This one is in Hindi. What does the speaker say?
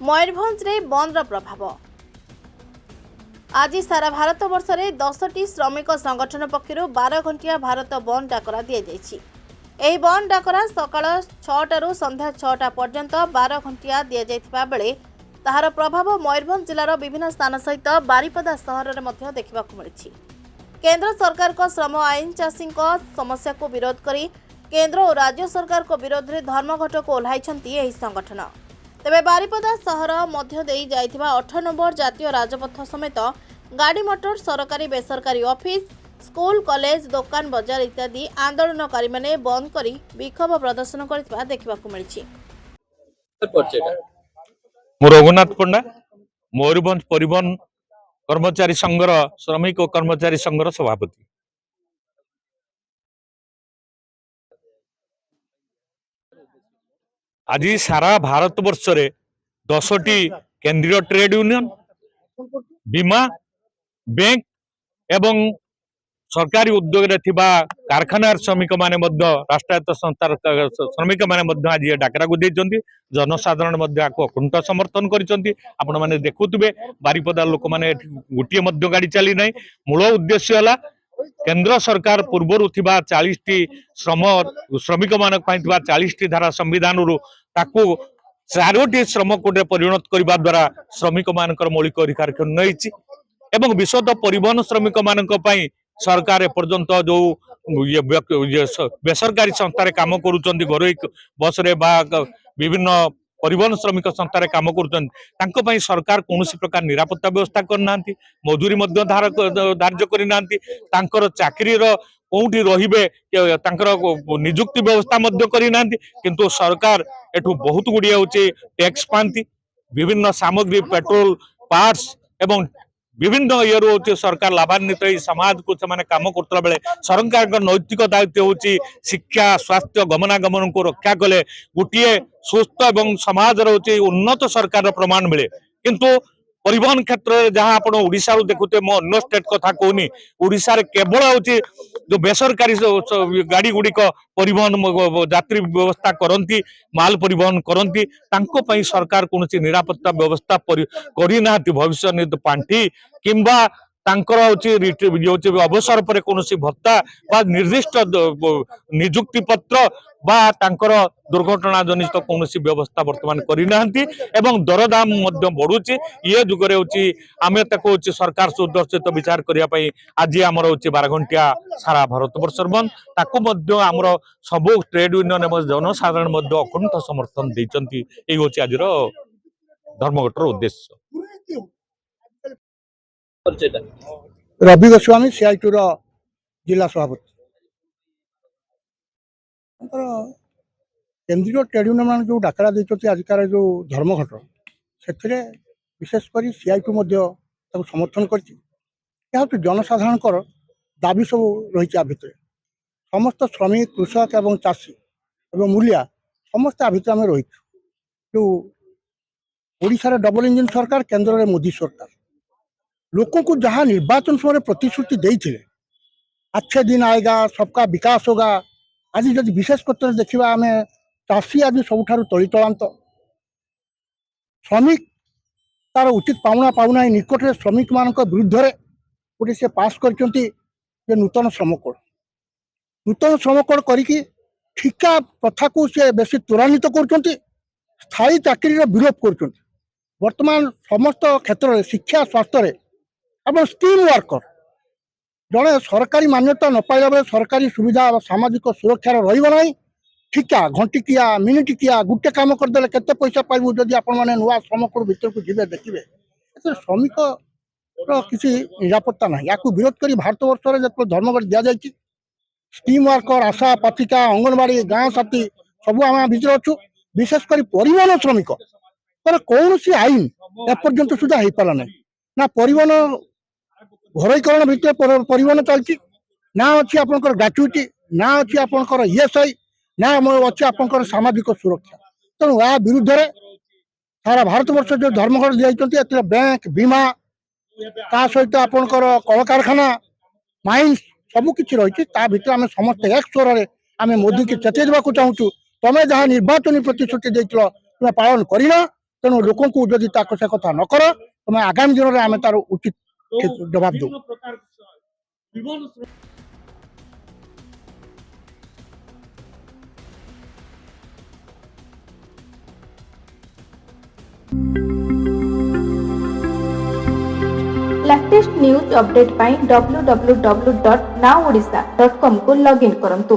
मयूरभंजरे बंदर प्रभाव। आज सारा भारत वर्ष में 10टी श्रमिक संगठन पक्षर 12 घंटिया भारत बंद डाकरा दी जाइछि। एही बंद डाकरा सकाळ 6टारू संध्या 6टा पर्यंत 12 घंटिया दी जाइथिबा बेले ताहार प्रभाव मयूरभंज जिलार विभिन्न स्थान सहित बारिपदा सहर में मध्य देखिबाकु मिलिछि। केंद्र सरकार को श्रम आईन चाषी समस्या को विरोध करी केंद्र और राज्य सरकार को विरोध में धर्मघट को ओह्लाइछन्ति एही संगठन। तेबे बारिपदा सहर मध्य देई जाइथिबा 8 नंबर जातीय राजपथ समेत गाड़ी मोटर सरकारी बेसरकारी ऑफिस स्कूल कॉलेज दुकान बाजार इत्यादि आंदोलनकारी माने बंद करी विक्षोभ प्रदर्शन करथिबा देखिबाकु मिलिछि। रघुनाथ पंडा मयूरभंज परिवहन कर्मचारी संघर श्रमिक और कर्मचारी संघर सभापति। आज सारा भारत वर्ष रे 10टी केंद्रीय ट्रेड यूनियन बीमा बैंक एवं सरकारी उद्योग रे थिबा कारखानार श्रमिक माने मध्य राष्ट्रायत्त संस्थार श्रमिक माने मध्य आज डाकरा को देइचंती। जनसाधारण मध्य आको अकुंठ समर्थन करिसंती। आपण माने देखुतबे बारिपदा लोक माने गुटिए मध्य गाड़ी चली नै। मूल उद्देश्य हला केंद्र सरकार पूर्वरु थिबा 40टी श्रमिक मानक पई थिबा 40टी धारा संविधान रु ताकू 4टी श्रम कोड परिणत करबा द्वारा श्रमिक मानकर मौलिक अधिकार नैछि एवं विशद परिवहन श्रमिक मानक पई सरकार एपर्यंत जो बेसरकारी संस्था काम करुचंती घरोई बस रे बा विभिन्न परिवहन श्रमिक संस्था काम करुचंती सरकार कौन प्रकार निरापत्ता व्यवस्था करना मजूरी धार्य करना चाकरी कौटी रहिबे निजुक्ति व्यवस्था करना किंतु सरकार एठू बहुत गुड़िया होचे टैक्स पाती विभिन्न सामग्री पेट्रोल पार्ट्स एवं विभिन्न इयर होची सरकार लाभान्वित समाज को से काम करता बेले सरकार नैतिक दायित्व होची शिक्षा स्वास्थ्य गमनागमन को रक्षा कले गोटे सुस्थ एवं समाज होची उन्नत सरकार प्रमाण मिले। किंतु परिवहन क्षेत्र में जहाँ आप ओडिशा देखुते मो अन्य स्टेट कथा कहूनी ओडिशा रे केवल होची जो बेसरकारी गाड़ी गुड़िक परिवहन यात्री व्यवस्था करती माल परिवहन करती सरकार कौन निरापत्ता व्यवस्था करना भविष्य निधि पांठी किंबा अवसर पर कौन भत्ता बा निर्दिष्ट निजुक्ति पत्र बा दुर्घटना जनित कौन व्यवस्था वर्तमान करना एवं दरदाम बढ़ुची ये जुगरे आम सरकार सुदर्शित विचार करने आज आमर 12 घंटिया सारा भारत वर्ष बंद ताकू आमर सबू ट्रेड यूनियन एवं जनसाधारण अकुंठ समर्थन देती। ये आज धर्मघटर उद्देश्य। रवि गोस्वामी सीआईटू जिला सभापति। केंद्रीय ट्रेड यूनियन मान जो डाकरा देते आजिकार जो धर्मघट से विशेषकर सीआईटू समर्थन कर जनसाधारण दाबी सब रही भितर समस्त श्रमिक कृषक एवं चाषी एवं मूलिया समस्त आ भितर आम रही जो ओडिशा डबल इंजिन सरकार केंद्र में मोदी सरकार लोगों को जहाँ निर्वाचन समय प्रतिश्रुति देते अच्छे दिन आएगा सबका विकास होगा आज जब विशेष कर देखा आम चाषी आज सबुठ तलीतलांत श्रमिक तार उचित पाउना पाउना निकट में श्रमिक मान विरुद्ध में गोटे से पास कर नूतन श्रम कोड करके ठिका प्रथा को सी बेसी त्वरान्वित कर स्थायी चाकरी विरोध कर वर्तमान समस्त क्षेत्र में शिक्षा स्वास्थ्य एवं स्किल वर्कर जड़े सरकारी मान्यता न पाइला बेले सरकारी सुविधा सामाजिक सुरक्षार रहा ठिका घंटिकिया मिनिटिकिया गोटे काम करदे केते पैसा पाइबू जदि आपण माने नुआ श्रम कोड भीतर को जीवे देखिए श्रमिक किसी निरापत्ता ना या विरोध कर भारत वर्ष में जो धर्मघट दि जाए स्कीम वर्कर आशा पाथिका अंगनवाड़ी गाँव साथी सब आम भितर अच्छु विशेषकर परिवहन श्रमिक कौन सी आईन एपर्यंत सुधा हो पारा ना ना परिवहन घरोईकरण भितर परिवहन चलती ना अच्छी आपंकर ग्राच्युटी ना अच्छी आपंकर ईएसआई ना अच्छी आपंकर सामाजिक सुरक्षा तेणु या विरुद्ध में सारा भारत वर्ष जो धर्मघट दिखाई बैंक बीमा ता सहित आपंकर कल कारखाना माइन्स सबकि रही आम समस्त एक स्वर में आम मोदी की चेतवा चाहूँ तुम्हें जहाँ निर्वाचन प्रतिश्रुति तुम्हें पालन करना तेणु लोक जदि से कथा न कर तुम आगामी दिन में आम तार उचित जवाब दो। लेटेस्ट न्यूज अपडेट पाई www.nowodisha.com को लॉगिन करंतु।